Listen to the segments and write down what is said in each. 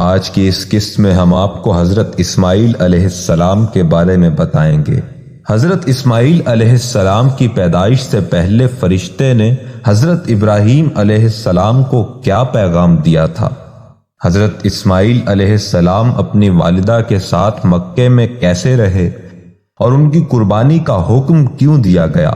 آج کی اس قسط میں ہم آپ کو حضرت اسماعیل علیہ السلام کے بارے میں بتائیں گے۔ حضرت اسماعیل علیہ السلام کی پیدائش سے پہلے فرشتے نے حضرت ابراہیم علیہ السلام کو کیا پیغام دیا تھا؟ حضرت اسماعیل علیہ السلام اپنی والدہ کے ساتھ مکے میں کیسے رہے اور ان کی قربانی کا حکم کیوں دیا گیا؟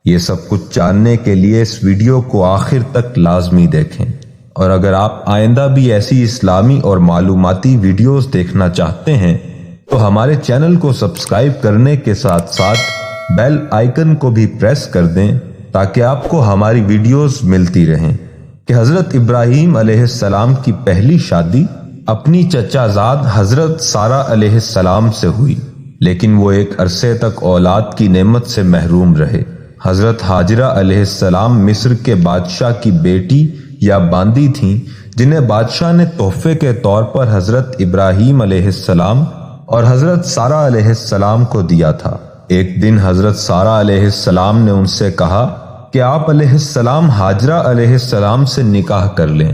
یہ سب کچھ جاننے کے لیے اس ویڈیو کو آخر تک لازمی دیکھیں، اور اگر آپ آئندہ بھی ایسی اسلامی اور معلوماتی ویڈیوز دیکھنا چاہتے ہیں تو ہمارے چینل کو سبسکرائب کرنے کے ساتھ ساتھ بیل آئیکن کو بھی پریس کر دیں تاکہ آپ کو ہماری ویڈیوز ملتی رہیں۔ کہ حضرت ابراہیم علیہ السلام کی پہلی شادی اپنی چچا زاد حضرت سارہ علیہ السلام سے ہوئی، لیکن وہ ایک عرصے تک اولاد کی نعمت سے محروم رہے۔ حضرت حاجرہ علیہ السلام مصر کے بادشاہ کی بیٹی یا باندی تھیں، جنہیں بادشاہ نے تحفے کے طور پر حضرت ابراہیم علیہ السلام اور حضرت سارہ علیہ السلام کو دیا تھا۔ ایک دن حضرت سارہ علیہ السلام نے ان سے کہا کہ آپ علیہ السلام حاجرہ علیہ السلام سے نکاح کر لیں،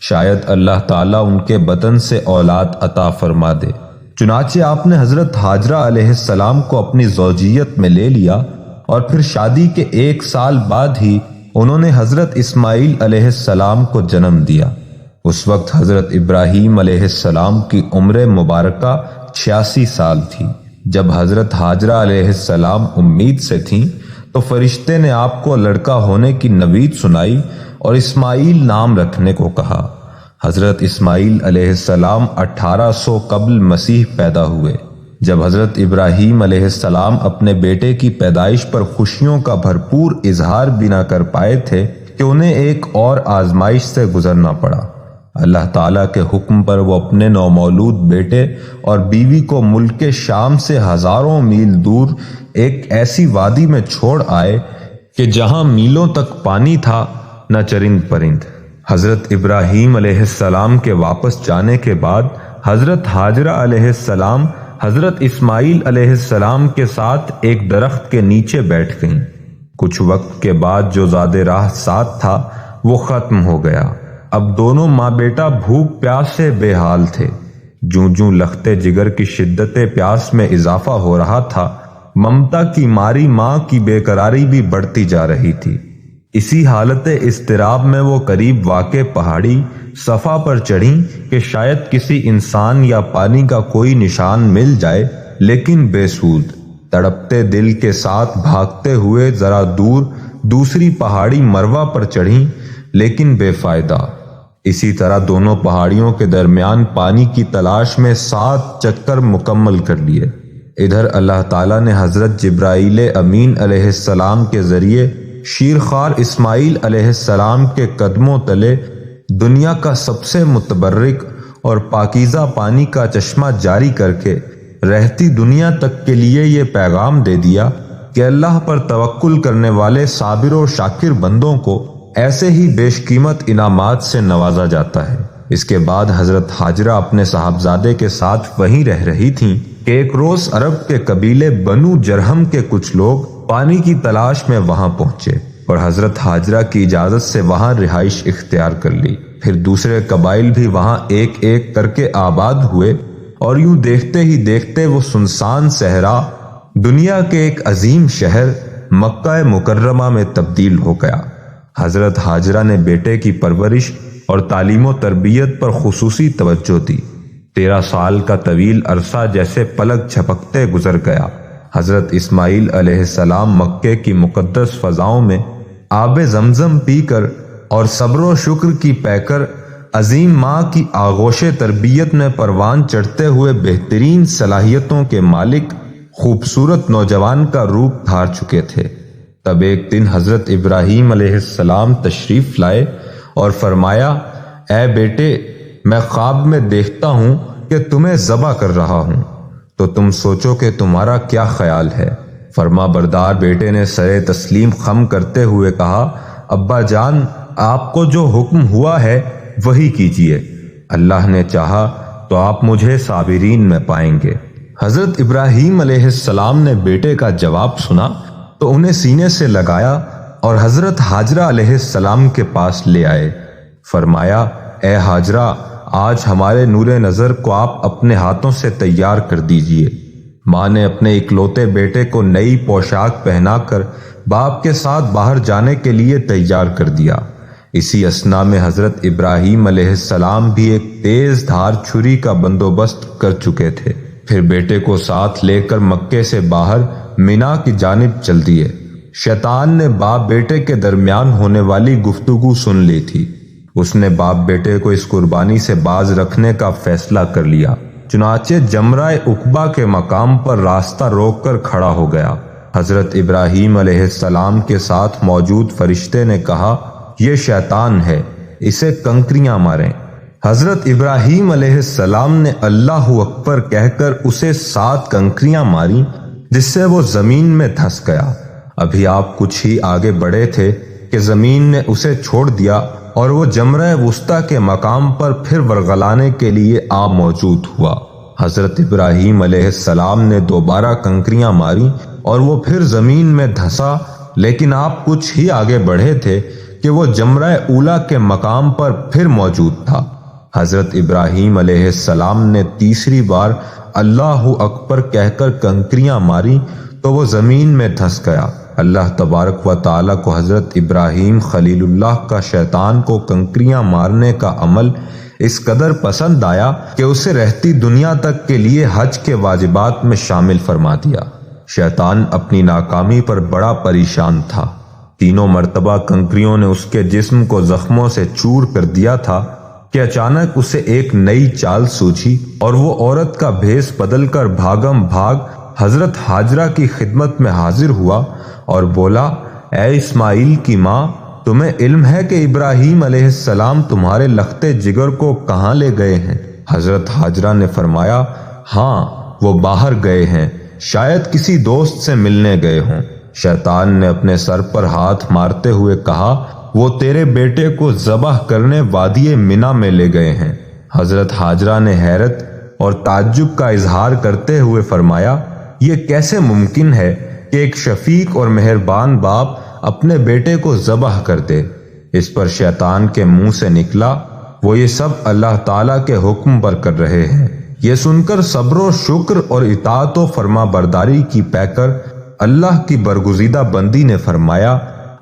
شاید اللہ تعالیٰ ان کے بطن سے اولاد عطا فرما دے۔ چنانچہ آپ نے حضرت حاجرہ علیہ السلام کو اپنی زوجیت میں لے لیا، اور پھر شادی کے 1 سال بعد ہی انہوں نے حضرت اسماعیل علیہ السلام کو جنم دیا۔ اس وقت حضرت ابراہیم علیہ السلام کی عمر مبارکہ 86 سال تھی۔ جب حضرت حاجرہ علیہ السلام امید سے تھیں تو فرشتے نے آپ کو لڑکا ہونے کی نوید سنائی اور اسماعیل نام رکھنے کو کہا۔ حضرت اسماعیل علیہ السلام 1800 قبل مسیح پیدا ہوئے۔ جب حضرت ابراہیم علیہ السلام اپنے بیٹے کی پیدائش پر خوشیوں کا بھرپور اظہار بھی نہ کر پائے تھے کہ انہیں ایک اور آزمائش سے گزرنا پڑا۔ اللہ تعالیٰ کے حکم پر وہ اپنے نومولود بیٹے اور بیوی کو ملک شام سے ہزاروں میل دور ایک ایسی وادی میں چھوڑ آئے کہ جہاں میلوں تک پانی تھا، نہ چرند پرند۔ حضرت ابراہیم علیہ السلام کے واپس جانے کے بعد حضرت حاجرہ علیہ السلام حضرت اسماعیل علیہ السلام کے ساتھ ایک درخت کے نیچے بیٹھ گئیں۔ کچھ وقت کے بعد جو زاد راہ ساتھ تھا وہ ختم ہو گیا۔ اب دونوں ماں بیٹا بھوک پیاس سے بے حال تھے۔ جوں جوں لختے جگر کی شدت پیاس میں اضافہ ہو رہا تھا، ممتا کی ماری ماں کی بے قراری بھی بڑھتی جا رہی تھی۔ اسی حالت اضطراب میں وہ قریب واقع پہاڑی صفا پر چڑھیں کہ شاید کسی انسان یا پانی کا کوئی نشان مل جائے، لیکن بے سود۔ تڑپتے دل کے ساتھ بھاگتے ہوئے ذرا دور دوسری پہاڑی مروہ پر چڑھیں، لیکن بے فائدہ۔ اسی طرح دونوں پہاڑیوں کے درمیان پانی کی تلاش میں 7 چکر مکمل کر لیے۔ ادھر اللہ تعالیٰ نے حضرت جبرائیل امین علیہ السلام کے ذریعے شیرخوار اسماعیل علیہ السلام کے قدموں تلے دنیا کا سب سے متبرک اور پاکیزہ پانی کا چشمہ جاری کر کے رہتی دنیا تک کے لیے یہ پیغام دے دیا کہ اللہ پر توکل کرنے والے صابر و شاکر بندوں کو ایسے ہی بیش قیمت انعامات سے نوازا جاتا ہے۔ اس کے بعد حضرت حاجرہ اپنے صاحبزادے کے ساتھ وہیں رہ رہی تھیں کہ ایک روز عرب کے قبیلے بنو جرہم کے کچھ لوگ پانی کی تلاش میں وہاں پہنچے اور حضرت حاجرہ کی اجازت سے وہاں رہائش اختیار کر لی۔ پھر دوسرے قبائل بھی وہاں ایک ایک کر کے آباد ہوئے، اور یوں دیکھتے ہی دیکھتے وہ سنسان صحرا دنیا کے ایک عظیم شہر مکہ مکرمہ میں تبدیل ہو گیا۔ حضرت حاجرہ نے بیٹے کی پرورش اور تعلیم و تربیت پر خصوصی توجہ دی۔ 13 سال کا طویل عرصہ جیسے پلک جھپکتے گزر گیا۔ حضرت اسماعیل علیہ السلام مکے کی مقدس فضاؤں میں آب زمزم پی کر اور صبر و شکر کی پے کر عظیم ماں کی آغوش تربیت میں پروان چڑھتے ہوئے بہترین صلاحیتوں کے مالک خوبصورت نوجوان کا روپ دھار چکے تھے۔ تب ایک دن حضرت ابراہیم علیہ السلام تشریف لائے اور فرمایا، اے بیٹے، میں خواب میں دیکھتا ہوں کہ تمہیں ذبح کر رہا ہوں، تو تم سوچو کہ تمہارا کیا خیال ہے؟ فرما بردار بیٹے نے سر تسلیم خم کرتے ہوئے کہا، ابا جان، آپ کو جو حکم ہوا ہے وہی کیجیے، اللہ نے چاہا تو آپ مجھے صابرین میں پائیں گے۔ حضرت ابراہیم علیہ السلام نے بیٹے کا جواب سنا تو انہیں سینے سے لگایا اور حضرت حاجرہ علیہ السلام کے پاس لے آئے۔ فرمایا، اے حاجرہ، آج ہمارے نور نظر کو آپ اپنے ہاتھوں سے تیار کر دیجئے۔ ماں نے اپنے اکلوتے بیٹے کو نئی پوشاک پہنا کر باپ کے ساتھ باہر جانے کے لیے تیار کر دیا۔ اسی اثنا میں حضرت ابراہیم علیہ السلام بھی ایک تیز دھار چھری کا بندوبست کر چکے تھے۔ پھر بیٹے کو ساتھ لے کر مکے سے باہر مینا کی جانب چل دیے۔ شیطان نے باپ بیٹے کے درمیان ہونے والی گفتگو سن لی تھی۔ اس نے باپ بیٹے کو اس قربانی سے باز رکھنے کا فیصلہ کر لیا، چنانچہ جمرہ عقبہ کے مقام پر راستہ روک کر کھڑا ہو گیا۔ حضرت ابراہیم علیہ السلام کے ساتھ موجود فرشتے نے کہا، یہ شیطان ہے، اسے کنکریاں ماریں۔ حضرت ابراہیم علیہ السلام نے اللہ اکبر کہہ کر اسے 7 کنکریاں ماری، جس سے وہ زمین میں دھس گیا۔ ابھی آپ کچھ ہی آگے بڑھے تھے کہ زمین نے اسے چھوڑ دیا اور وہ جمرہ وسطیٰ کے مقام پر پھر ورغلانے کے لیے آ موجود ہوا۔ حضرت ابراہیم علیہ السلام نے دوبارہ کنکریاں ماری اور وہ پھر زمین میں دھسا، لیکن آپ کچھ ہی آگے بڑھے تھے کہ وہ جمرہ اولا کے مقام پر پھر موجود تھا۔ حضرت ابراہیم علیہ السلام نے تیسری بار اللہ اکبر کہہ کر کنکریاں ماری تو وہ زمین میں دھس گیا۔ اللہ تبارک و تعالیٰ کو حضرت ابراہیم خلیل اللہ کا شیطان کو کنکریاں مارنے کا عمل اس قدر پسند آیا کہ اسے رہتی دنیا تک کے لیے حج کے واجبات میں شامل فرما دیا۔ شیطان اپنی ناکامی پر بڑا پریشان تھا۔ 3 مرتبہ کنکریوں نے اس کے جسم کو زخموں سے چور کر دیا تھا کہ اچانک اسے ایک نئی چال سوجھی اور وہ عورت کا بھیس بدل کر بھاگم بھاگ حضرت ہاجرہ کی خدمت میں حاضر ہوا اور بولا، اے اسماعیل کی ماں، تمہیں علم ہے کہ ابراہیم علیہ السلام تمہارے لختے جگر کو کہاں لے گئے ہیں؟ حضرت ہاجرہ نے فرمایا، ہاں، وہ باہر گئے ہیں، شاید کسی دوست سے ملنے گئے ہوں۔ شیطان نے اپنے سر پر ہاتھ مارتے ہوئے کہا، وہ تیرے بیٹے کو ذبح کرنے وادی مینا میں لے گئے ہیں۔ حضرت ہاجرہ نے حیرت اور تعجب کا اظہار کرتے ہوئے فرمایا، یہ کیسے ممکن ہے کہ ایک شفیق اور مہربان باپ اپنے بیٹے کو ذبح کر دے؟ اس پر شیطان کے منہ سے نکلا، وہ یہ سب اللہ تعالیٰ کے حکم پر کر رہے ہیں۔ یہ سن کر صبر و شکر اور اطاعت و فرما برداری کی پیکر اللہ کی برگزیدہ بندی نے فرمایا،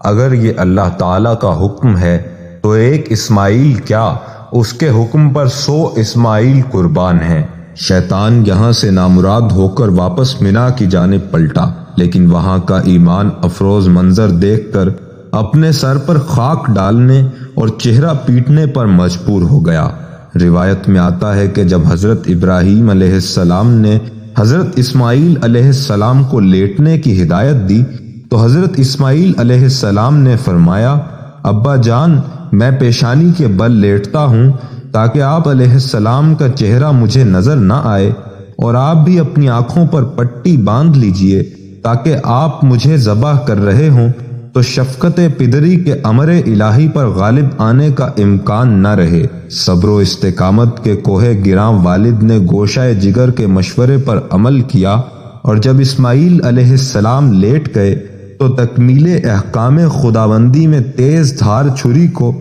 اگر یہ اللہ تعالیٰ کا حکم ہے تو ایک اسماعیل کیا، اس کے حکم پر 100 اسماعیل قربان ہیں۔ شیطان یہاں سے نامراد ہو کر واپس مینا کی جانب پلٹا، لیکن وہاں کا ایمان افروز منظر دیکھ کر اپنے سر پر خاک ڈالنے اور چہرہ پیٹنے پر مجبور ہو گیا۔ روایت میں آتا ہے کہ جب حضرت ابراہیم علیہ السلام نے حضرت اسماعیل علیہ السلام کو لیٹنے کی ہدایت دی تو حضرت اسماعیل علیہ السلام نے فرمایا، ابا جان، میں پیشانی کے بل لیٹتا ہوں تاکہ آپ علیہ السلام کا چہرہ مجھے نظر نہ آئے، اور آپ بھی اپنی آنکھوں پر پٹی باندھ لیجئے تاکہ آپ مجھے ذبح کر رہے ہوں تو شفقت پدری کے امر الہی پر غالب آنے کا امکان نہ رہے۔ صبر و استقامت کے کوہ گراں والد نے گوشہ جگر کے مشورے پر عمل کیا، اور جب اسماعیل علیہ السلام لیٹ گئے تو تکمیل احکام خداوندی میں تیز دھار چھری کو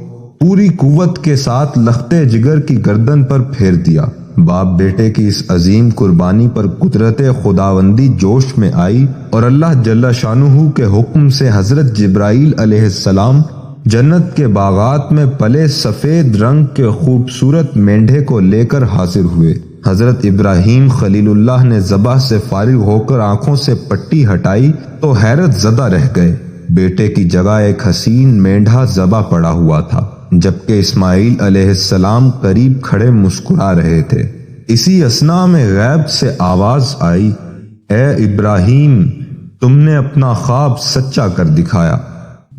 پوری قوت کے ساتھ لختے جگر کی گردن پر پھیر دیا۔ باپ بیٹے کی اس عظیم قربانی پر قدرت خداوندی جوش میں آئی اور اللہ جل شانہ کے حکم سے حضرت جبرائیل علیہ السلام جنت کے باغات میں پلے سفید رنگ کے خوبصورت مینڈھے کو لے کر حاضر ہوئے۔ حضرت ابراہیم خلیل اللہ نے ذبح سے فارغ ہو کر آنکھوں سے پٹی ہٹائی تو حیرت زدہ رہ گئے۔ بیٹے کی جگہ ایک حسین مینڈھا ذبح پڑا ہوا تھا، جبکہ اسماعیل علیہ السلام قریب کھڑے مسکرا رہے تھے۔ اسی اثنا میں غیب سے آواز آئی، اے ابراہیم، تم نے اپنا خواب سچا کر دکھایا،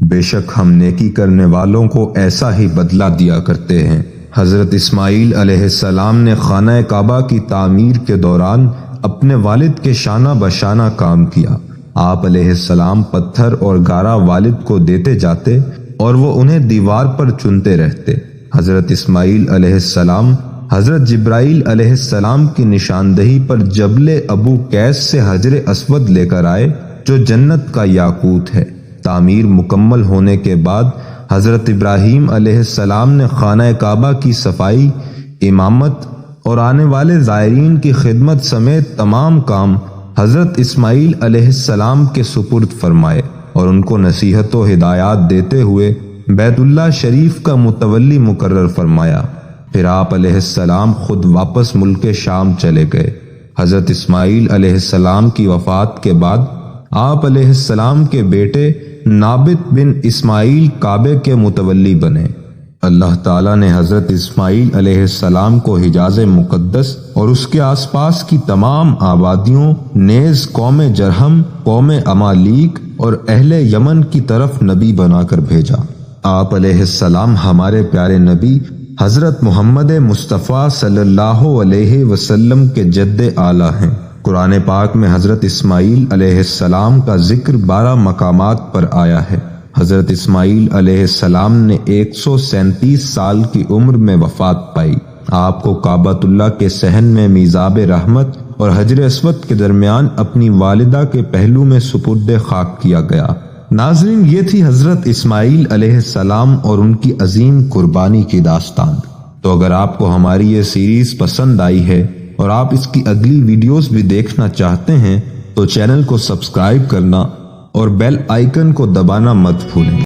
بے شک ہم نیکی کرنے والوں کو ایسا ہی بدلہ دیا کرتے ہیں۔ حضرت اسماعیل علیہ السلام نے خانہ کعبہ کی تعمیر کے دوران اپنے والد کے شانہ بشانہ کام کیا۔ آپ علیہ السلام پتھر اور گارا والد کو دیتے جاتے اور وہ انہیں دیوار پر چنتے رہتے۔ حضرت اسماعیل علیہ السلام حضرت جبرائیل علیہ السلام کی نشاندہی پر جبل ابو قیس سے حجر اسود لے کر آئے، جو جنت کا یاقوت ہے۔ تعمیر مکمل ہونے کے بعد حضرت ابراہیم علیہ السلام نے خانہ کعبہ کی صفائی، امامت اور آنے والے زائرین کی خدمت سمیت تمام کام حضرت اسماعیل علیہ السلام کے سپرد فرمائے اور ان کو نصیحت و ہدایات دیتے ہوئے بیت اللہ شریف کا متولی مقرر فرمایا۔ پھر آپ علیہ السلام خود واپس ملک شام چلے گئے۔ حضرت اسماعیل علیہ السلام کی وفات کے بعد آپ علیہ السلام کے بیٹے نابت بن اسماعیل کعبے کے متولی بنے۔ اللہ تعالیٰ نے حضرت اسماعیل علیہ السلام کو حجاز مقدس اور اس کے آس پاس کی تمام آبادیوں نیز قوم جرہم، قوم امالیک اور اہل یمن کی طرف نبی بنا کر بھیجا۔ آپ علیہ السلام ہمارے پیارے نبی حضرت محمد مصطفیٰ صلی اللہ علیہ وسلم کے جد اعلیٰ ہیں۔ قرآن پاک میں حضرت اسماعیل علیہ السلام کا ذکر 12 مقامات پر آیا ہے۔ حضرت اسماعیل علیہ السلام نے 137 سال کی عمر میں وفات پائی۔ آپ کو کعبۃ اللہ کے صحن میں میزاب رحمت اور حجر اسود کے درمیان اپنی والدہ کے پہلو میں سپرد خاک کیا گیا۔ ناظرین، یہ تھی حضرت اسماعیل علیہ السلام اور ان کی عظیم قربانی کی داستان۔ تو اگر آپ کو ہماری یہ سیریز پسند آئی ہے اور آپ اس کی اگلی ویڈیوز بھی دیکھنا چاہتے ہیں تو چینل کو سبسکرائب کرنا اور بیل آئیکن کو دبانا مت بھولیں۔